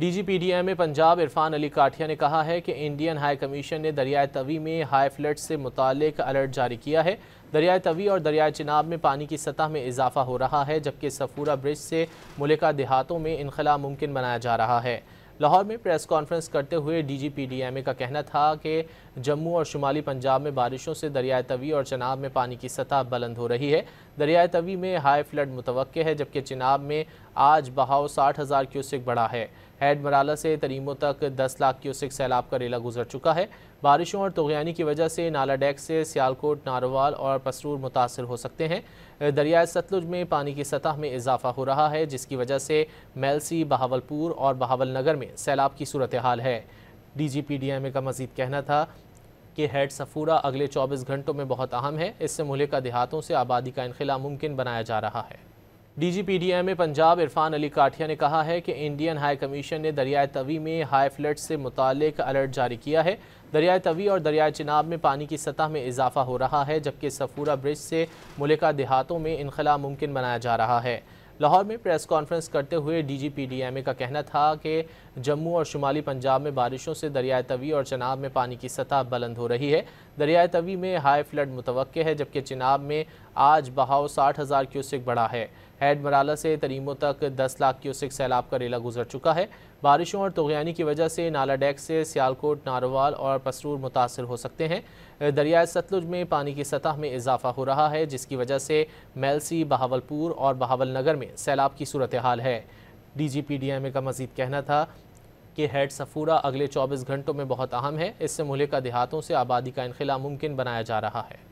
D G P D M Punjab Irfan Ali Kathia نے کہا ہے کہ انڈین ہائی کمیشن نے دریائے توی میں ہائی فلڈ سے متعلق الرٹ جاری کیا ہے۔ دریائے توی اور دریائے چناب میں پانی کی سطح میں اضافہ ہو رہا ہے، جبکہ صفورہ برج سے ملکہ دیہاتوں میں انخلاء ممکن بنایا جا رہا ہے۔ لاہور میں پریس کانفرنس کرتے ہوئے D G P D M کا کہنا تھا کہ جموں اور شمالی پنجاب میں بارشوں سے دریائے توی اور چناب میں پانی کی سطح بلند ہو رہی ہے۔ دریائے توی میں ہائی فلڈ متوقع ہے، جبکہ چناب میں آج بہاؤ 60,000 کیوسک بڑھا ہے۔ ہیڈ مرالہ سے تریمو تک 10 لاکھ کیوسک سیلاب کا ریلا گزر چکا ہے۔ بارشوں اور طغیانی کی وجہ سے نالا ڈیک سے سیالکوٹ، ناروال اور پسرور متاثر ہو سکتے ہیں۔ دریائے ستلج میں پانی کی سطح میں اضافہ ہو رہا ہے، جس کی وجہ سے میلسی، بہاولپور اور بہاول نگر میں سیلاب کی صورتحال ہے۔ D G P D M کا مزید کہنا تھا کہ ہیڈ صفورہ اگلے 24 گھنٹوں میں بہت اہم ہے، اس سے ملکہ دیہاتوں سے آبادی کا انخلاء ممکن بنایا جا رہا ہے۔ D G P D M Punjab Irfan Ali Kathia نے کہا ہے کہ انڈین ہائی کمیشن نے دریائے توی میں ہائی فلڈ سے متعلق الرٹ جاری کیا ہے۔ دریائے توی اور دریائے چناب میں پانی کی سطح میں اضافہ ہو رہا ہے، جبکہ صفورہ برج سے ملکہ دیہاتوں میں انخلاء ممکن بنایا جا رہا ہے۔ لاہور میں پریس کانفرنس کرتے ہوئے D G P D M کا کہنا تھا کہ جموں اور شمالی پنجاب میں بارشوں سے دریائے توی اور چناب میں پانی کی سطح بلند ہو رہی ہے۔ دریائے توی میں ہائی فلڈ متوقع ہے، جبکہ چناب میں آج بہاؤ 60,000 کیوسک بڑھا ہے۔ ہیڈ مرالہ سے تریمو تک 10 لاکھ کیوسک سیلاب کا ریلا گزر چکا ہے۔ بارشوں اور طغیانی کی وجہ سے نالا ڈیک سے سیالکوٹ، ناروال اور پسرور متاثر ہو سکتے ہیں۔ دریائے ستلج میں پانی کی سطح میں اضافہ ہو رہا ہے، جس کی وجہ سے میلسی، بہاولپور اور بہاول نگر میں سیلاب کی صورتحال ہے۔ D G P D M کا مزید کہنا تھا کہ ہیڈ صفورہ اگلے 24 گھنٹوں میں بہت اہم ہے، اس سے ملکہ دیہاتوں سے آبادی کا انخلاء ممکن بنایا جا رہا ہے۔